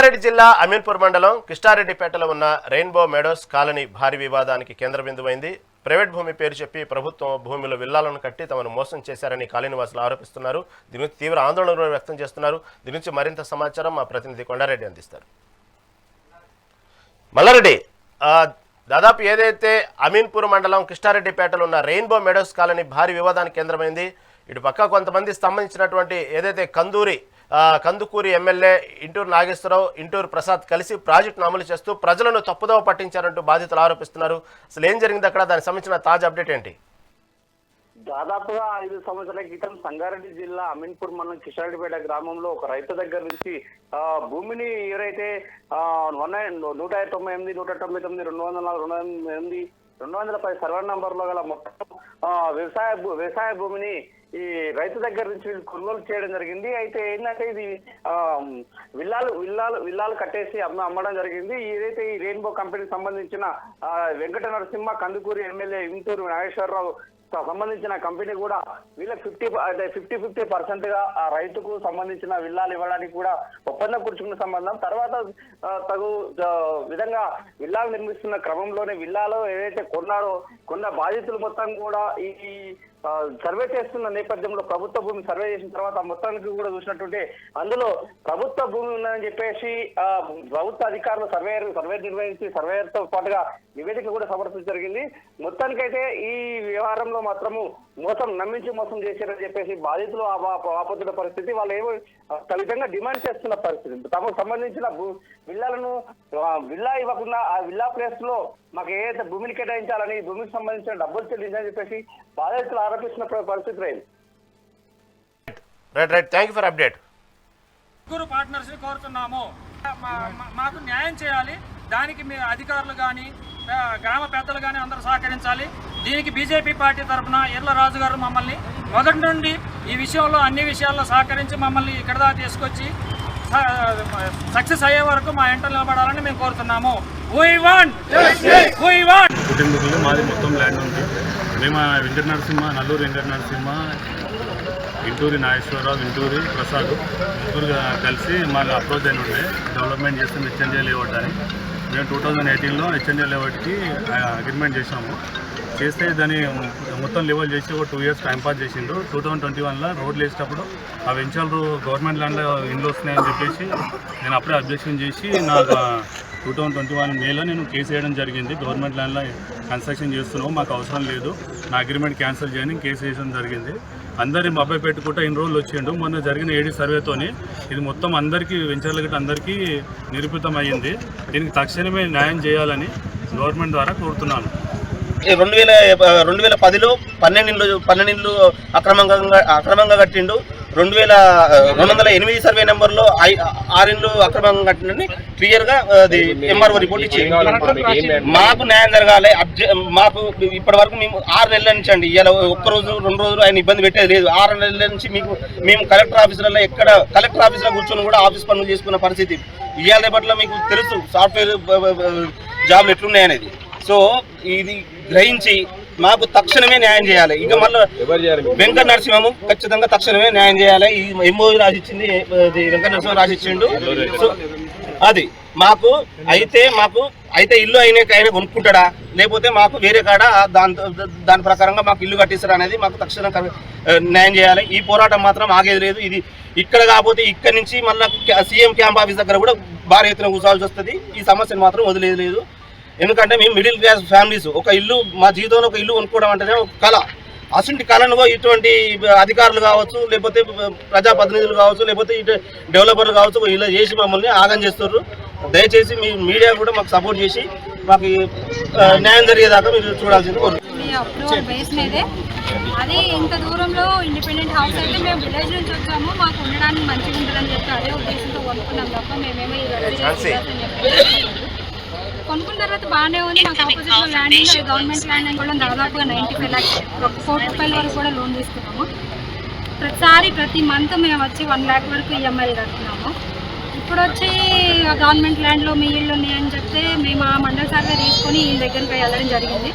సంగారెడ్డి జిల్లా అమీన్పూర్ మండలం కిష్టారెడ్డిపేటలో ఉన్న రెయిన్బో మెడోస్ కాలనీ భారీ వివాదానికి కేంద్ర బిందువైంది. ప్రైవేట్ భూమి పేరు చెప్పి ప్రభుత్వం భూమిలో విల్లాలను కట్టి తమను మోసం చేశారని కాలనీవాసులు ఆరోపిస్తున్నారు. దీని గురించి తీవ్ర ఆందోళన వ్యక్తం చేస్తున్నారు. దీని నుంచి మరింత సమాచారం మా ప్రతినిధి కొండారెడ్డి అందిస్తారు. మల్లారెడ్డి, దాదాపు ఏదైతే అమీన్పూర్ మండలం కిష్టారెడ్డిపేటలో ఉన్న రెయిన్బో మెడోస్ కాలనీ భారీ వివాదానికి కేంద్రమైంది. ఇటు పక్క కొంతమంది సంబంధించినటువంటి ఏదైతే కందుకూరి ఎమ్మెల్యే ఇంటూరు నాగేశ్వరరావు, ఇంటూరు ప్రసాద్ కలిసి ప్రాజెక్టును అమలు చేస్తూ ప్రజలను తప్పుదోవ పట్టించారంటూ బాధితులు ఆరోపిస్తున్నారు. అసలు ఏం జరిగింది అక్కడ, దానికి సంబంధించిన తాజా అప్డేట్ ఏంటి? దాదాపుగా 5 సంవత్సరాల క్రితం సంగారెడ్డి జిల్లా అమీన్పూర్ మండలం కిషారెడ్డిపేట గ్రామంలో ఒక రైతు దగ్గర నుంచి భూమిని ఎవరైతే 198, 199, 204, 210 సర్వే నంబర్ లో గల మొత్తం వ్యవసాయ భూమిని ఈ రైతు దగ్గర నుంచి వీళ్ళు కొనుగోలు చేయడం జరిగింది. అయితే ఏంటంటే ఇది విల్లాలు కట్టేసి అమ్మడం జరిగింది. ఏదైతే ఈ రెయిన్బో కంపెనీకి సంబంధించిన వెంకట నరసింహ, కందుకూరి ఎమ్మెల్యే ఇంటూరు నాగేశ్వరరావు సంబంధించిన కంపెనీ కూడా వీళ్ళకి 50% గా ఆ రైతుకు సంబంధించిన విల్లాలు ఇవ్వడానికి కూడా ఒప్పందం కూర్చుకున్న సంబంధం. తర్వాత తగు విధంగా విల్లాలు నిర్మిస్తున్న క్రమంలోనే విల్లాలో ఏదైతే కొన్న బాధితులు మొత్తం కూడా ఈ సర్వే చేస్తున్న నేపథ్యంలో ప్రభుత్వ భూమి సర్వే చేసిన తర్వాత మొత్తానికి కూడా చూసినట్టుంటే అందులో ప్రభుత్వ భూమి ఉందని చెప్పేసి ప్రభుత్వ అధికారులు సర్వే నిర్వహించి సర్వేయర్తో పాటుగా నివేదిక కూడా సమర్పించడం జరిగింది. మొత్తానికైతే ఈ వ్యవహారంలో మాత్రము నమ్మించి మోసం చేశారని చెప్పేసి బాధితులు ఆపత్తున్న పరిస్థితి. వాళ్ళు ఏమో విధంగా డిమాండ్ చేస్తున్న పరిస్థితి. తమకు సంబంధించిన విల్లా ఇవ్వకుండా ఆ విల్లా ప్లేస్ లో మాకు ఏదైతే భూమిని కేటాయించాలని భూమికి సంబంధించిన డబ్బులు చెల్లించాలని చెప్పేసి బాధితులు ఆరోపిస్తున్న పరిస్థితి రైతు. Right, thank you for update. ముగ్గురు పార్ట్నర్స్ కోరుతున్నాము, మాకు న్యాయం చేయాలి. దానికి మీ అధికారులు కానీ గ్రామ పెద్దలు కానీ అందరూ సహకరించాలి. దీనికి బీజేపీ పార్టీ తరఫున ఎర్ల రాజు గారు మమ్మల్ని మొదటి నుండి ఈ విషయంలో అన్ని విషయాల్లో సహకరించి మమ్మల్ని ఇక్కడ దాకా తీసుకొచ్చి సక్సెస్ అయ్యే వరకు మా ఇంట నిలబడాలని మేము కోరుతున్నాము. కుటుంబీకులు మాది మొత్తం ల్యాండ్ ఉంది. మేము వెంకట నరసింహ, నల్లూరు వెంకట నరసింహ, ఇంటూరి నాగేశ్వరరావు, ఇంటూరి ప్రసాద్ ముగ్గురు కలిసి మాకు అప్రోచ్ అయిన ఉండే డెవలప్మెంట్ చేస్తాం హెచ్ఎన్జే లేఅవుట్ అని. మేము 2018లో హెచ్ఎన్జే లేఅవుట్కి అగ్రిమెంట్ చేసాము. చేస్తే దాన్ని మొత్తం లెవెల్ చేసి ఒక 2 years టైంపాస్ చేసిండు. 2021లో రోడ్లు వేసేటప్పుడు ఆ వెంచర్లు గవర్నమెంట్ ల్యాండ్లో ఇండ్లు వస్తున్నాయని చెప్పేసి నేను అప్పుడే అబ్జెక్షన్ చేసి నాకు 2021 మేలో నేను కేసు వేయడం జరిగింది. గవర్నమెంట్ ల్యాండ్లో కన్స్ట్రక్షన్ చేస్తున్నావు, మాకు అవసరం లేదు, నా అగ్రిమెంట్ క్యాన్సిల్ చేయని కేసు వేయడం జరిగింది. అందరినీ మభ్య పెట్టుకుంటూ ఇన్ని రోజులు వచ్చిండు. మొన్న జరిగిన ఏడీ సర్వేతోని ఇది మొత్తం అందరికీ వెంచర్ల గట్ట అందరికీ నిరూపితం అయ్యింది. దీనికి తక్షణమే న్యాయం చేయాలని గవర్నమెంట్ ద్వారా కోరుతున్నాను. 2010లో 12 ఇళ్ళు అక్రమంగా కట్టిండు. 208 సర్వే నెంబర్లో 6 ఇళ్ళు అక్రమంగా కట్టిండని క్లియర్గా అది ఎంఆర్ఓ రిపోర్ట్ ఇచ్చింది. మాకు న్యాయం జరగాలి. మాకు ఇప్పటి వరకు మేము 6 నెలల నుంచి అండి, ఇలా 1 రోజు 2 రోజులు ఆయన ఇబ్బంది పెట్టేది లేదు. 6 నెలల నుంచి మేము కలెక్టర్ ఆఫీసులలో కలెక్టర్ ఆఫీసులో కూర్చొని కూడా ఆఫీస్ పనులు చేసుకున్న పరిస్థితి. ఇవాళ రేపట్లో మీకు తెలుసు సాఫ్ట్వేర్ జాబ్లు ఎట్లున్నాయనేది. సో ఇది గ్రహించి మాకు తక్షణమే న్యాయం చేయాలి. ఇక మళ్ళీ వెంకట నరసింహము ఖచ్చితంగా తక్షణమే న్యాయం చేయాలి. ఈ ఎంఓ రాసిచ్చింది వెంకట నరసింహ రాసిచ్చిండు. సో అది మాకు అయితే ఇల్లు ఆయన కొనుక్కుంటాడా, లేకపోతే మాకు వేరే కాడ దాని ప్రకారంగా మాకు ఇల్లు కట్టిస్తారా అనేది మాకు తక్షణం న్యాయం చేయాలి. ఈ పోరాటం మాత్రం ఆగేది లేదు. ఇది ఇక్కడ కాకపోతే ఇక్కడ నుంచి మళ్ళీ సీఎం క్యాంప్ ఆఫీస్ దగ్గర కూడా భారీ ఎత్తున కూర్చోవాల్సి వస్తుంది. ఈ సమస్యను మాత్రం వదిలేదు లేదు. ఎందుకంటే మేము మిడిల్ క్లాస్ ఫ్యామిలీస్, ఒక ఇల్లు మా జీవితంలో ఒక ఇల్లు కొనుక్కోవడం అంటేనే ఒక కళ. అసలు కళను ఇటువంటి అధికారులు కావచ్చు, లేకపోతే ప్రజాప్రతినిధులు కావచ్చు, లేకపోతే ఇటు డెవలపర్లు కావచ్చు, ఇలా చేసి మమ్మల్ని ఆగం చేస్తున్నారు. దయచేసి మీ మీడియా కూడా మాకు సపోర్ట్ చేసి మాకు న్యాయం జరిగేదాకా మీరు చూడాల్సింది కోరుతున్నాం. అది ఇంత దూరంలో ఇండిపెండెంట్ హౌస్ అయితే మేము విలేజ్ నుంచి వచ్చాము, మాకు ఉండడానికి మంచిగా ఉంటుందని చెప్పి అదే ఉద్దేశంతో కొనుక్కున్నాం తప్ప మేమేమో కొనుక్కున్న తర్వాత బాగానే ఉంది. మాకు ఆపోజిట్లో ల్యాండ్ గవర్నమెంట్ ల్యాండ్ అని కూడా దాదాపుగా 95 lakhs, 1 కోటి రూపాయల వరకు కూడా లోన్ తీసుకున్నాము. ప్రతి మంత్ మేము వచ్చి 1 lakh వరకు ఈఎంఐలు కడుతున్నాము. ఇప్పుడు వచ్చి గవర్నమెంట్ ల్యాండ్లో మీ ఇళ్ళు ఉన్నాయని చెప్తే మేము ఆ మండల సర్వే తీసుకొని వీళ్ళ దగ్గరికి వెళ్ళడం జరిగింది.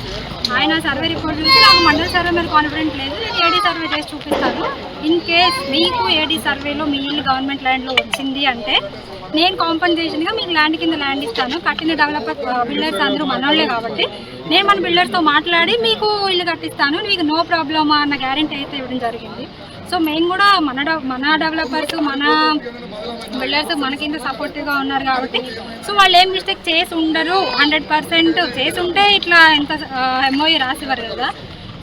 ఆయన సర్వే రిపోర్ట్ చూసి నాకు మండల సర్వే మీద కాన్ఫిడెంట్ లేదు, నేను ఏడీ సర్వే చేసి చూపిస్తాను. ఇన్ కేస్ మీకు ఏడీ సర్వేలో మీ ఇల్లు గవర్నమెంట్ ల్యాండ్లో వచ్చింది అంటే నేను కాంపన్సేషన్గా మీకు ల్యాండ్ కింద ల్యాండ్ ఇస్తాను, కట్టిన డెవలపర్ బిల్డర్స్ అందరూ మనోళ్ళే కాబట్టి నేను మన బిల్డర్స్తో మాట్లాడి మీకు ఇల్లు కట్టిస్తాను, మీకు నో ప్రాబ్లమా అన్న గ్యారెంటీ అయితే ఇవ్వడం జరిగింది. సో మేము కూడా మన డెవలపర్స్ మన బిల్డర్స్ మన కింద సపోర్టివ్గా ఉన్నారు కాబట్టి సో వాళ్ళు ఏం మిస్టేక్ చేసి ఉండరు, 100% చేసి ఉంటే ఇట్లా ఎంత ఎంఓఈ రాసివ్వరు కదా.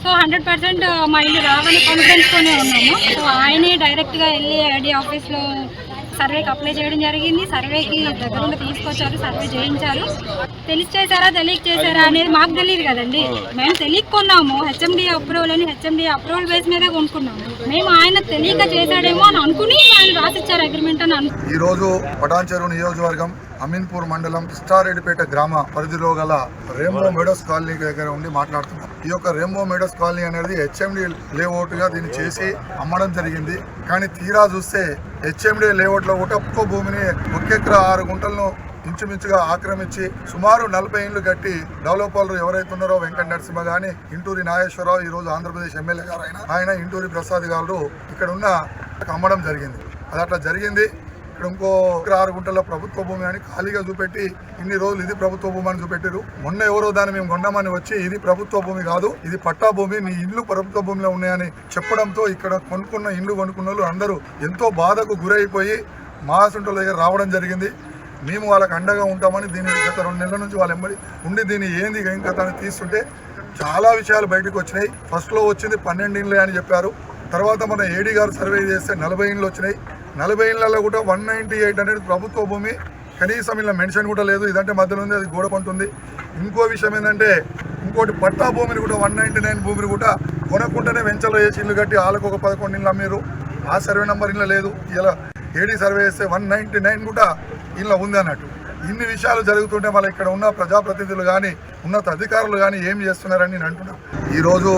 సో 100% మా ఇల్లు రావని కాన్ఫిడెన్స్తోనే ఉన్నాము. సో ఆయనే డైరెక్ట్గా వెళ్ళి ఐడి ఆఫీస్లో సర్వేకి అప్లై చేయడం జరిగింది. సర్వేకి దగ్గరుండి తీసుకొచ్చారు, సర్వే చేయించారు. తెలిసి చేశారా తెలియక చేశారా అనేది మాకు తెలియదు కదండి. మేము తెలియకున్నాము, హెచ్ఎండి అప్రూవల్ అని హెచ్ఎండి అప్రూవల్ బేస్ మీదే కొనుక్కున్నాము. మేము ఆయన తెలియక చేశాడేమో అని అనుకుని ఆయన రాసిచ్చారు అగ్రిమెంట్ అని ఈ రోజు పటాన్చెరు నియోజకవర్గం అమీన్పూర్ మండలం కిష్టారెడ్డిపేట గ్రామ పరిధిలో గల రెయిన్బో మెడోస్ కాలనీ దగ్గర ఉండి మాట్లాడుతున్నాం. ఈ యొక్క రెయిన్బో మెడోస్ కాలనీ అనేది హెచ్ఎండి లేఅవుట్ గా దీన్ని చేసి అమ్మడం జరిగింది. కానీ తీరా చూస్తే హెచ్ఎండి లేఅవుట్ లో కూడా ఒక్క భూమిని 1 ఎకరా 6 గుంటలను ఇంచుమించుగా ఆక్రమించి సుమారు 40 ఇండ్లు కట్టి డెవలపర్లు ఎవరైతే ఉన్నారో వెంకట నరసింహ గాని, ఇంటూరి నాగేశ్వరరావు, ఈ రోజు ఆంధ్రప్రదేశ్ ఎమ్మెల్యే గారు ఆయన ఇంటూరి ప్రసాద్ గారు ఇక్కడ ఉన్న అమ్మడం జరిగింది. అది అట్లా జరిగింది. ఇక్కడ ఇంకో 6 గుంటల ప్రభుత్వ భూమి అని ఖాళీగా చూపెట్టి ఇన్ని రోజులు ఇది ప్రభుత్వ భూమి అని చూపెట్టారు. మొన్న ఎవరో దాన్ని మేము కొన్నామని వచ్చి ఇది ప్రభుత్వ భూమి కాదు, ఇది పట్టా భూమి, మీ ఇల్లు ప్రభుత్వ భూమిలో ఉన్నాయని చెప్పడంతో ఇక్కడ ఇల్లు కొనుక్కున్న వాళ్ళు అందరూ ఎంతో బాధకు గురైపోయి మహాసుంటల దగ్గర రావడం జరిగింది. మేము వాళ్ళకి అండగా ఉంటామని దీన్ని గత 2 నెలల నుంచి వాళ్ళ ఎంబడి ఉండి దీన్ని ఏంది ఏం కథ అని తీస్తుంటే చాలా విషయాలు బయటకు వచ్చినాయి. ఫస్ట్లో వచ్చింది 12 ఇండ్లే అని చెప్పారు. తర్వాత మన ఏడీ గారు సర్వే చేస్తే 40 ఇండ్లు వచ్చినాయి. 40 ఇండ్లలో కూడా 198 అనేది ప్రభుత్వ భూమి, కనీసం ఇలా మెన్షన్ కూడా లేదు. ఇదంటే మధ్యలో ఉంది, అది గోడ పంటుంది. ఇంకో విషయం ఏంటంటే ఇంకోటి పట్టా భూమిని కూడా 199 భూమిని కూడా కొనకుండానే వెంచర్లో వేసి ఇల్లు కట్టి వాళ్ళకు ఒక 11 ఇండ్లు అమ్మారు. ఆ సర్వే నెంబర్ ఇంట్లో లేదు. ఇలా ఏడీ సర్వే చేస్తే 199 కూడా ఇలా ఉంది అన్నట్టు. ఇన్ని విషయాలు జరుగుతుంటే మళ్ళీ ఇక్కడ ఉన్న ప్రజాప్రతినిధులు కానీ ఉన్నత అధికారులు కానీ ఏం చేస్తున్నారని నేను అంటున్నాను. ఈరోజు